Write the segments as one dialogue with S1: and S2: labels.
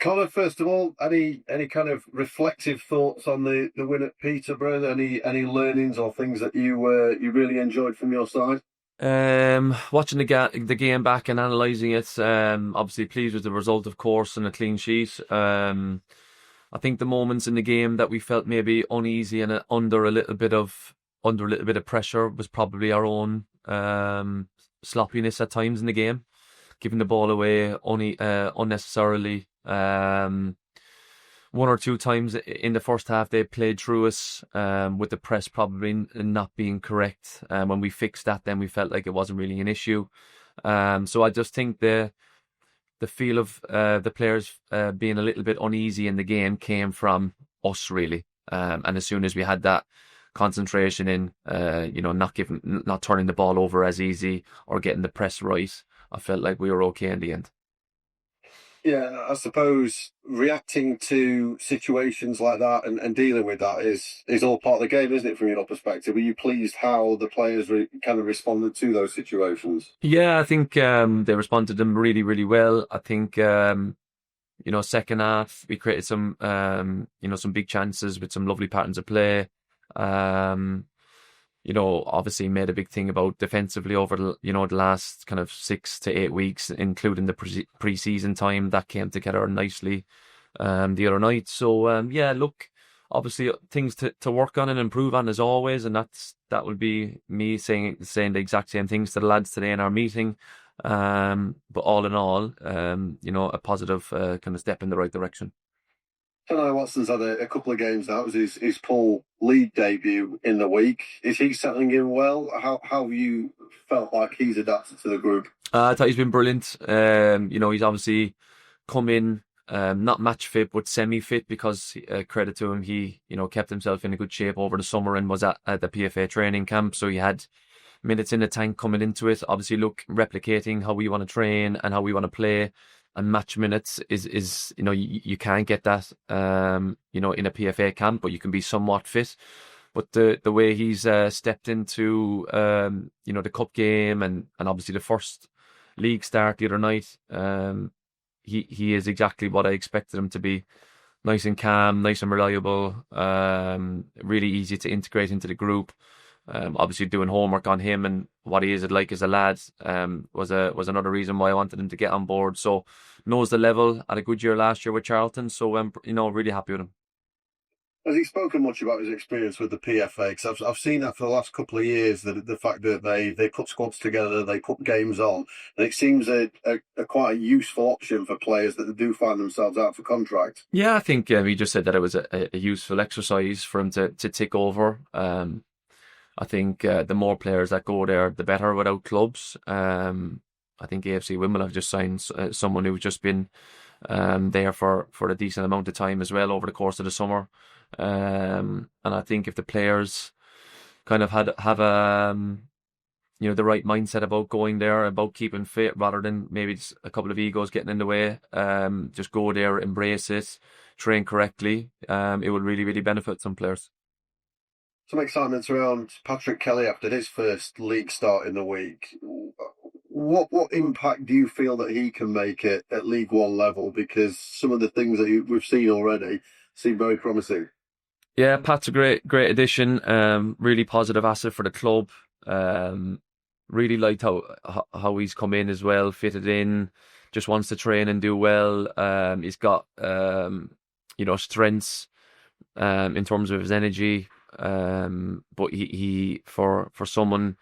S1: Conor, first of all, any kind of reflective thoughts on the win at Peterborough? Any learnings or things that you really enjoyed from your side?
S2: Watching the game back and analysing it, obviously pleased with the result, of course, and a clean sheet. I think the moments in the game that we felt maybe uneasy and under a little bit of pressure was probably our own sloppiness at times in the game, giving the ball away only unnecessarily. One or two times in the first half they played through us with the press probably not being correct. When we fixed that, then we felt like it wasn't really an issue. So I just think the feel of the players being a little bit uneasy in the game came from us really. And as soon as we had that concentration in, not turning the ball over as easy or getting the press right, I felt like we were okay in the end.
S1: Yeah, I suppose reacting to situations like that and dealing with that is all part of the game, isn't it? From your perspective, were you pleased how the players kind of responded to those situations?
S2: Yeah, I think they responded to them really, really well. I think second half we created some big chances with some lovely patterns of play. Um, obviously made a big thing about defensively over the last kind of 6 to 8 weeks, including the pre-season time that came together nicely the other night. So yeah, look, obviously things to work on and improve on as always, and that would be me saying the exact same things to the lads today in our meeting. But all in all, a positive kind of step in the right direction.
S1: Conor Watson's had a couple of games now. It was his full league debut in the week. Is he settling in well? How have you felt like he's adapted to the group?
S2: I thought he's been brilliant. He's obviously come in not match fit but semi fit because credit to him, he kept himself in a good shape over the summer and was at the PFA training camp, so he had minutes in the tank coming into it. Obviously, look, replicating how we want to train and how we want to play and match minutes is you can't get that in a PFA camp, but you can be somewhat fit. But the way he's stepped into the cup game and obviously the first league start the other night, he is exactly what I expected him to be. Nice and calm, nice and reliable, really easy to integrate into the group. Obviously doing homework on him and what he is like as a lad was another reason why I wanted him to get on board. So knows the level, had a good year last year with Charlton, so really happy with him.
S1: Has he spoken much about his experience with the PFA? Because I've seen that for the last couple of years, that the fact that they put squads together, they put games on, and it seems a quite a useful option for players that do find themselves out for contract.
S2: Yeah, I think he just said that it was a useful exercise for him to tick over. I think the more players that go there, the better without clubs. I think AFC Wimbledon have just signed someone who's just been there for a decent amount of time as well over the course of the summer. And I think if the players kind of have the right mindset about going there, about keeping fit, rather than maybe just a couple of egos getting in the way, just go there, embrace it, train correctly, it will really, really benefit some players.
S1: Some excitement around Patrick Kelly after his first league start in the week. What impact do you feel that he can make it at League One level? Because some of the things that we've seen already seem very promising.
S2: Yeah, Pat's a great addition. Really positive asset for the club. Really liked how he's come in as well, fitted in. Just wants to train and do well. He's got strengths in terms of his energy. But he for someone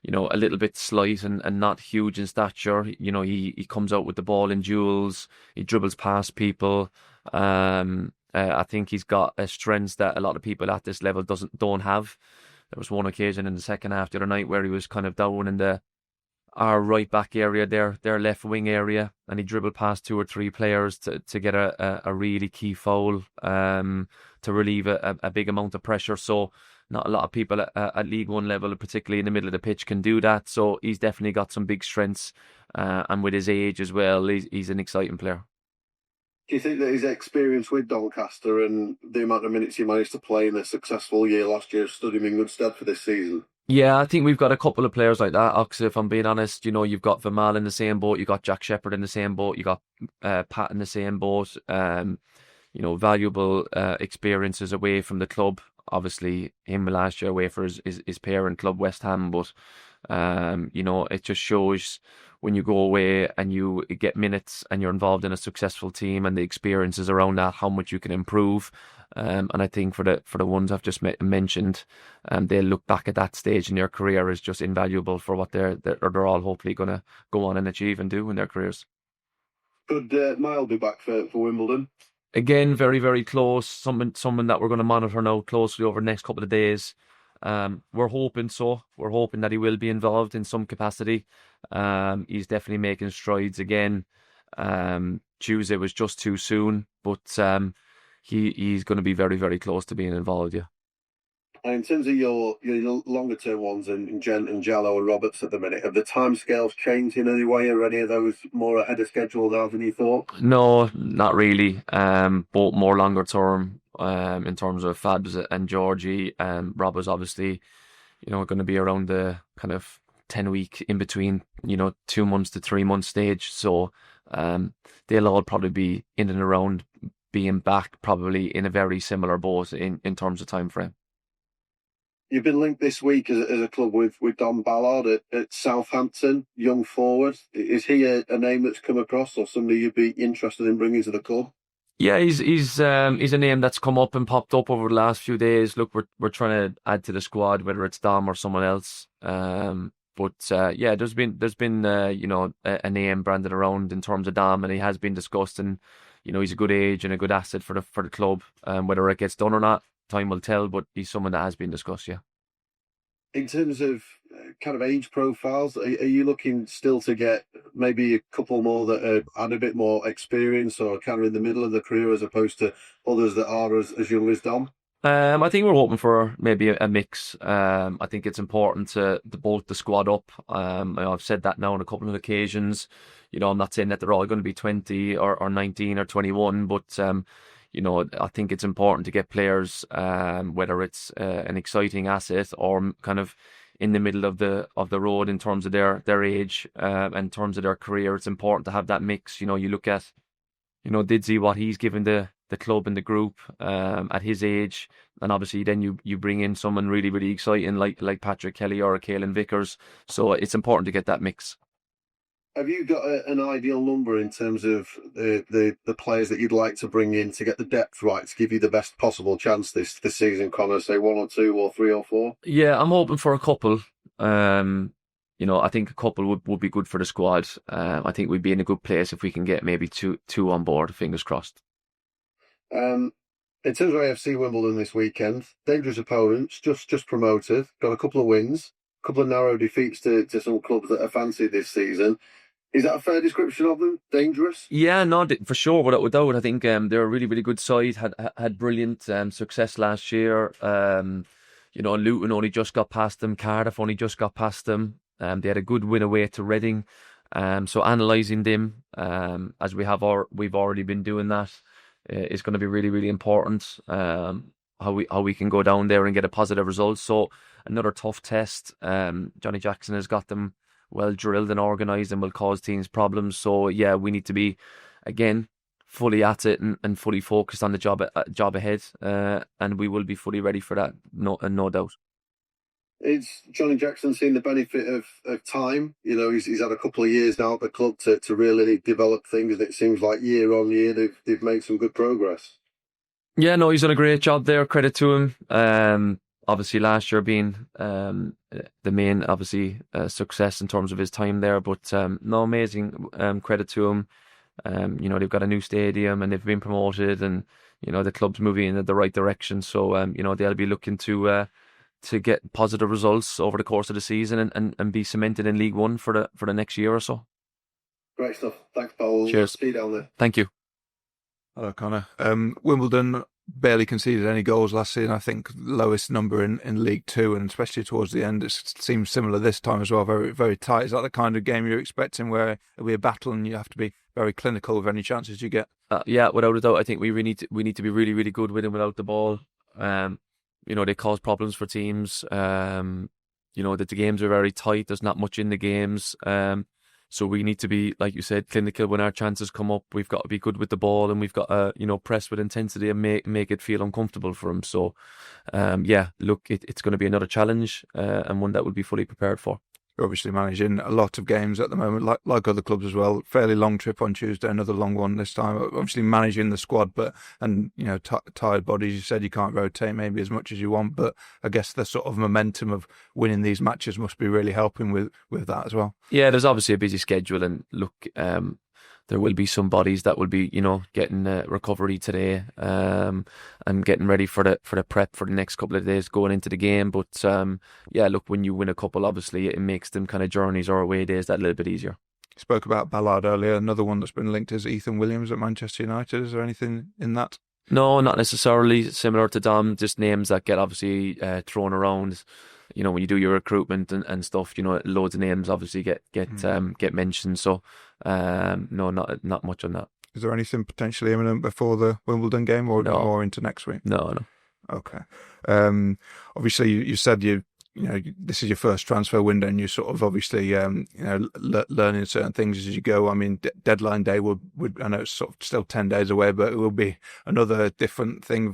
S2: a little bit slight and not huge in stature, he comes out with the ball in duels. He dribbles past people. I think he's got a strength that a lot of people at this level don't have. There was one occasion in the second half the other night where he was kind of down in our right back area, their left wing area, and he dribbled past two or three players to get a really key foul to relieve a big amount of pressure. So not a lot of people at League One level, particularly in the middle of the pitch, can do that. So he's definitely got some big strengths, and with his age as well, he's an exciting player.
S1: Do you think that his experience with Doncaster and the amount of minutes he managed to play in a successful year last year stood him in good stead for this season?
S2: Yeah, I think we've got a couple of players like that, Ox, if I'm being honest. You've got Vermael in the same boat, you've got Jack Shepherd in the same boat, you got Pat in the same boat. Valuable experiences away from the club. Obviously, him last year away for his parent club, West Ham, but it just shows when you go away and you get minutes and you're involved in a successful team and the experiences around that, how much you can improve. And I think for the ones I've just mentioned, they'll look back at that stage in their career as just invaluable for what they're all hopefully going to go on and achieve and do in their careers.
S1: Could Mile be back for Wimbledon?
S2: Again, very, very close. Someone that we're going to monitor now closely over the next couple of days. We're hoping so. We're hoping that he will be involved in some capacity. He's definitely making strides again. Tuesday was just too soon, but he's going to be very, very close to being involved. Yeah.
S1: And in terms of your longer term ones in Gent and Jallo and Roberts at the minute, have the timescales changed in any way? Are any of those more ahead of schedule now than you thought?
S2: No, not really. Both more longer term. In terms of Fabs and Georgie, Rob was obviously, going to be around the kind of 10-week in between, 2 months to 3 months stage. So, they'll all probably be in and around being back, probably in a very similar boat in terms of time frame.
S1: You've been linked this week as a club with Don Ballard at Southampton, young forward. Is he a name that's come across or somebody you'd be interested in bringing to the club?
S2: Yeah, he's a name that's come up and popped up over the last few days. Look, we're trying to add to the squad, whether it's Dom or someone else. Yeah, there's been a name branded around in terms of Dom, and he has been discussed, and he's a good age and a good asset for the club. Whether it gets done or not, time will tell. But he's someone that has been discussed. Yeah.
S1: In terms of kind of age profiles, are you looking still to get maybe a couple more that add a bit more experience or kind of in the middle of the career as opposed to others that are as young as Dom?
S2: I think we're hoping for maybe a mix. I think it's important to bulk the squad up. I've said that now on a couple of occasions. I'm not saying that they're all going to be 20 or 19 or 21, but I think it's important to get players, whether it's an exciting asset or kind of in the middle of the road in terms of their age, in terms of their career. It's important to have that mix. You look at, Didsey, what he's given the club and the group at his age, and obviously then you bring in someone really, really exciting like Patrick Kelly or a Caelan Vickers. So it's important to get that mix.
S1: Have you got an ideal number in terms of the players that you'd like to bring in to get the depth right to give you the best possible chance this season, Conor? Say 1 or 2 or 3 or 4?
S2: Yeah, I'm hoping for a couple. I think a couple would be good for the squad. I think we'd be in a good place if we can get maybe two on board. Fingers crossed.
S1: In terms of AFC Wimbledon this weekend, dangerous opponents, just promoted, got a couple of wins, a couple of narrow defeats to some clubs that are fancied this season. Is that a fair description of them? Dangerous?
S2: Yeah, no, for sure. Without, I think they're a really, really good side. Had brilliant success last year. Luton only just got past them. Cardiff only just got past them. They had a good win away to Reading. So analysing them, as we've already been doing that, is going to be really, really important. How we can go down there and get a positive result. So another tough test. Johnny Jackson has got them well drilled and organised and will cause teams problems. So yeah, we need to be again fully at it and fully focused on the job ahead. And we will be fully ready for that. No doubt.
S1: Is Johnny Jackson seen the benefit of time? He's had a couple of years now at the club to really develop things, and it seems like year on year they've made some good progress.
S2: Yeah, no, he's done a great job there. Credit to him. Obviously, last year being the main, success in terms of his time there. But no, amazing. Credit to him. They've got a new stadium and they've been promoted, and the club's moving in the right direction. So they'll be looking to get positive results over the course of the season and be cemented in League One for the next year or so.
S1: Great stuff. Thanks, Paul.
S2: Cheers.
S1: See you down there.
S2: Thank you.
S3: Hello, Conor. Wimbledon barely conceded any goals last season. I think lowest number in League Two, and especially towards the end, it seems similar this time as well. Very, very tight. Is that the kind of game you're expecting, where it'll be a battle and you have to be very clinical with any chances you get?
S2: Yeah, without a doubt. I think we need to be really, really good with and without the ball. They cause problems for teams. that the games are very tight. There's not much in the games. So we need to be, like you said, clinical when our chances come up. We've got to be good with the ball, and we've got to, press with intensity and make it feel uncomfortable for them. So, look, it's going to be another challenge, and one that we'll be fully prepared for.
S3: You're obviously managing a lot of games at the moment, like other clubs as well. Fairly long trip on Tuesday, another long one this time. Obviously managing the squad, and tired bodies. You said you can't rotate maybe as much as you want, but I guess the sort of momentum of winning these matches must be really helping with that as well.
S2: Yeah, there's obviously a busy schedule, and look, there will be some bodies that will be, getting recovery today, and getting ready for the prep for the next couple of days going into the game. But look, when you win a couple, obviously it makes them kind of journeys or away days that little bit easier.
S3: You spoke about Ballard earlier. Another one that's been linked is Ethan Williams at Manchester United. Is there anything in that?
S2: No, not necessarily. Similar to Dom, just names that get obviously thrown around. When you do your recruitment and stuff, loads of names obviously get mentioned. So, no, not much on that.
S3: Is there anything potentially imminent before the Wimbledon game, or
S2: No.
S3: more into next week?
S2: No.
S3: Okay. Obviously, you said this is your first transfer window, and you're sort of obviously learning certain things as you go. I mean, deadline day would I know it's sort of still 10 days away, but it will be another different thing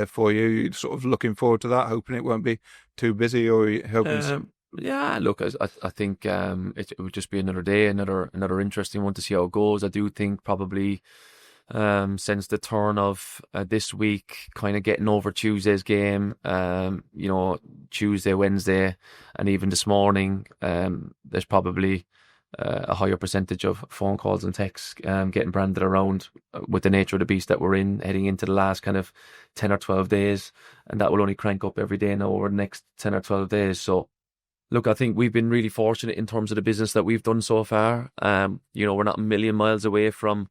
S3: for you. You're sort of looking forward to that, hoping it won't be too busy, or hoping.
S2: Yeah, look, I think it would just be another day, another interesting one to see how it goes. I do think probably since the turn of this week, kind of getting over Tuesday's game, Tuesday, Wednesday, and even this morning, there's probably a higher percentage of phone calls and texts getting branded around with the nature of the beast that we're in, heading into the last kind of 10 or 12 days, and that will only crank up every day now over the next 10 or 12 days. So, look, I think we've been really fortunate in terms of the business that we've done so far. We're not a million miles away from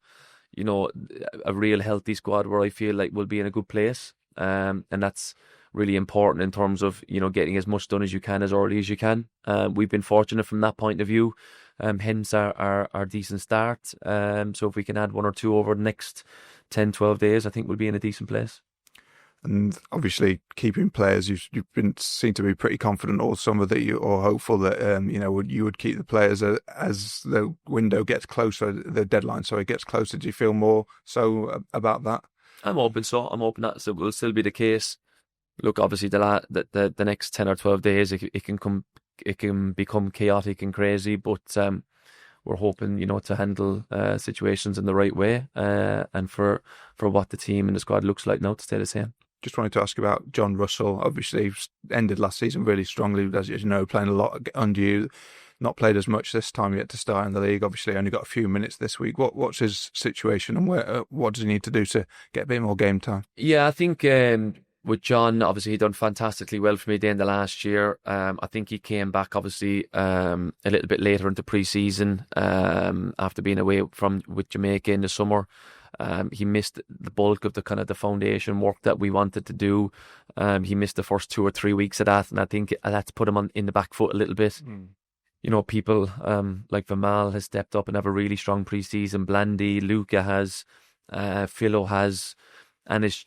S2: a real healthy squad where I feel like we'll be in a good place. And that's really important in terms of, getting as much done as you can as early as you can. We've been fortunate from that point of view, hence our decent start. So if we can add one or two over the next 10, 12 days, I think we'll be in a decent place.
S3: And obviously, keeping players, you've been seen to be pretty confident all summer or hopeful that you would keep the players as the window gets closer, the deadline. So it gets closer. Do you feel more so about that? I'm hoping
S2: that will still be the case. Look, obviously, the next 10 or 12 days, it can become chaotic and crazy, but we're hoping, to handle situations in the right way, and for what the team and the squad looks like now to stay the same.
S3: Just wanted to ask about John Russell. Obviously, ended last season really strongly, as you know, playing a lot under you. Not played as much this time yet to start in the league. Obviously, only got a few minutes this week. What's his situation, and what does he need to do to get a bit more game time?
S2: Yeah, I think with John, obviously, he done fantastically well for me at the end of last year. I think he came back, obviously, a little bit later into pre-season after being away with Jamaica in the summer. He missed the bulk of the foundation work that we wanted to do. He missed the first 2 or 3 weeks of that, and I think that's put him in the back foot a little bit. People like Vimal has stepped up and have a really strong pre-season. Blandy, Luca has, Philo has, and it's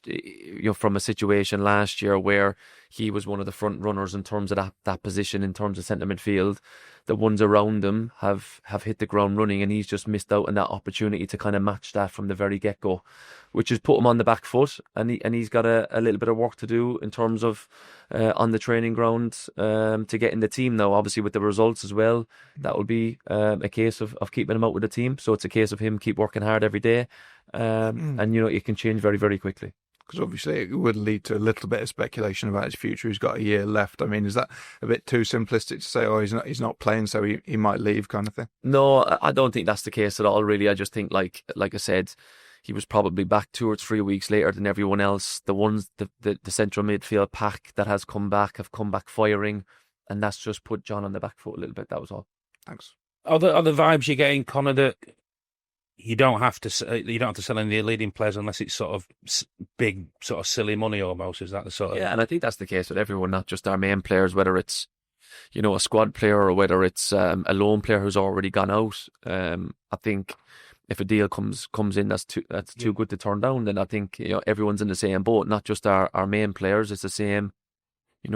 S2: from a situation last year where he was one of the front runners in terms of that position, in terms of centre midfield. The ones around him have hit the ground running, and he's just missed out on that opportunity to kind of match that from the very get-go, which has put him on the back foot, and he's got a little bit of work to do in terms of on the training ground to get in the team now. Obviously, with the results as well, that will be a case of keeping him out with the team. So it's a case of him keep working hard every day, and it can change very, very quickly.
S3: Because obviously it would lead to a little bit of speculation about his future. He's got a year left. I mean, is that a bit too simplistic to say, he's not playing, so he might leave, kind of thing?
S2: No, I don't think that's the case at all, really. I just think, like I said, he was probably back 2 or 3 weeks later than everyone else. The ones, the central midfield pack that has come back have come back firing, and that's just put John on the back foot a little bit. That was all.
S3: Thanks.
S4: Are the vibes you're getting, Conor, that you don't have to sell any of the leading players unless it's sort of big, sort of silly money almost? Is that the sort of...
S2: Yeah, and I think that's the case with everyone, not just our main players, whether it's a squad player or whether it's a loan player who's already gone out. I think if a deal comes in that's too good to turn down, then I think everyone's in the same boat, not just our main players. It's the same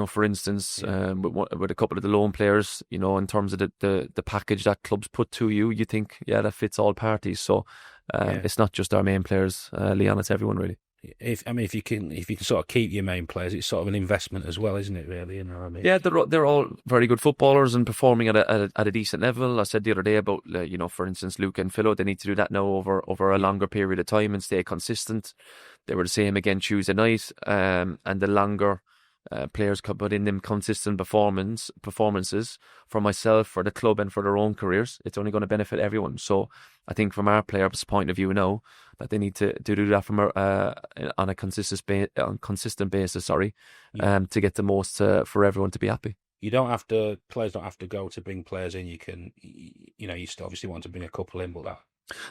S2: for instance, with a couple of the loan players, in terms of the package that clubs put to you, you think, that fits all parties. So it's not just our main players, Leon, it's everyone really.
S4: If you can sort of keep your main players, it's sort of an investment as well, isn't it? Really, you know what I mean?
S2: Yeah, they're all very good footballers and performing at a decent level. I said the other day about for instance, Luke and Philo, they need to do that now over a longer period of time and stay consistent. They were the same again Tuesday night, and the longer players can put in them consistent performances for myself, for the club, and for their own careers, it's only going to benefit everyone. So I think from our players' point of view now, that they need to do that from on a consistent basis. To get the most for everyone to be happy.
S4: Players don't have to go to bring players in. You can, you still obviously want to bring a couple in, but that.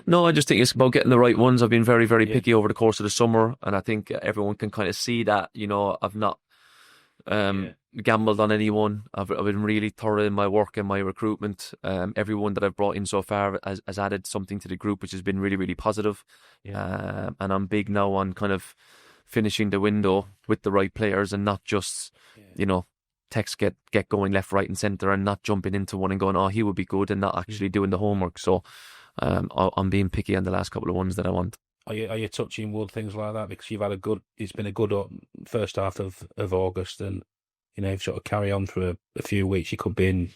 S2: No, I just think it's about getting the right ones. I've been very, very picky over the course of the summer, and I think everyone can kind of see that. I've not gambled on anyone. I've been really thorough in my work and my recruitment. Everyone that I've brought in so far has added something to the group, which has been really, really positive. And I'm big now on kind of finishing the window with the right players and not just, text get going left, right and centre, and not jumping into one and going, oh, he would be good, and not actually doing the homework. So I'm being picky on the last couple of ones that I want.
S4: Are you touching wood, things like that? Because it's been a good first half of August, and if sort of carry on for a few weeks, you could be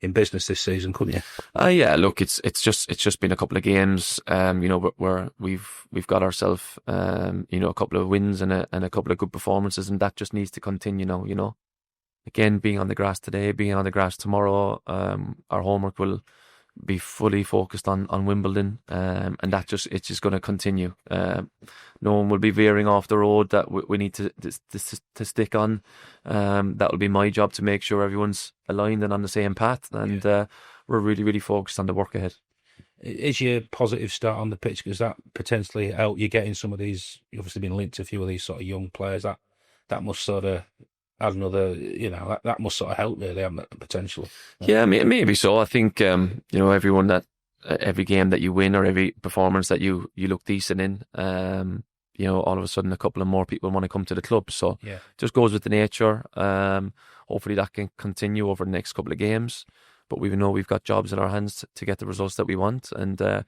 S4: in business this season, couldn't you?
S2: Yeah. Look, it's just been a couple of games. Where we've got ourselves, a couple of wins and a couple of good performances, and that just needs to continue now. Again, being on the grass today, being on the grass tomorrow, our homework will be fully focused on Wimbledon, and it's just going to continue. No one will be veering off the road that we need to stick on. That will be my job, to make sure everyone's aligned and on the same path, and we're really, really focused on the work ahead.
S4: Is your positive start on the pitch, because that potentially help you getting some of these? You've obviously been linked to a few of these sort of young players. That must sort of add another, that must sort of help really, have that potential.
S2: Yeah, maybe so. I think everyone every game that you win, or every performance that you look decent in, all of a sudden a couple of more people want to come to the club. So it just goes with the nature. Hopefully that can continue over the next couple of games. But we know we've got jobs in our hands to get the results that we want, and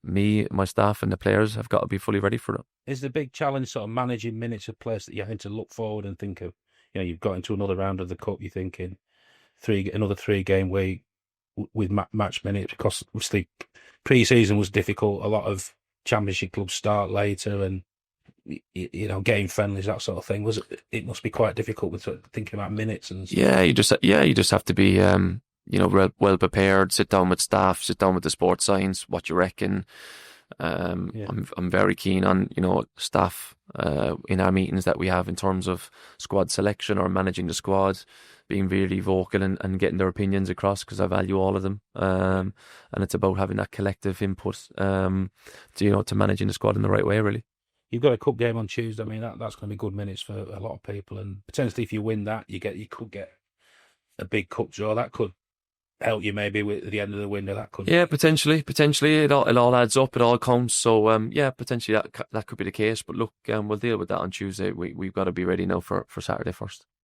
S2: me, my staff, and the players have got to be fully ready for it.
S4: Is the big challenge sort of managing minutes of players that you're having to look forward and think of? You've got into another round of the cup. You're thinking another 3-game week with match minutes, because obviously pre-season was difficult. A lot of championship clubs start later, and getting friendlies, that sort of thing. It must be quite difficult with thinking about minutes and stuff.
S2: You just have to be well prepared. Sit down with staff, sit down with the sports science. What you reckon? I'm very keen on staff in our meetings that we have in terms of squad selection or managing the squad, being really vocal and getting their opinions across, because I value all of them. And it's about having that collective input to managing the squad in the right way, really.
S4: You've got a cup game on Tuesday. I mean, that's going to be good minutes for a lot of people, and potentially if you win that, you could get a big cup draw. That could help you maybe with the end of the window. That could,
S2: potentially. It all adds up. It all counts. So potentially that could be the case. But look, we'll deal with that on Tuesday. We've got to be ready now for Saturday first.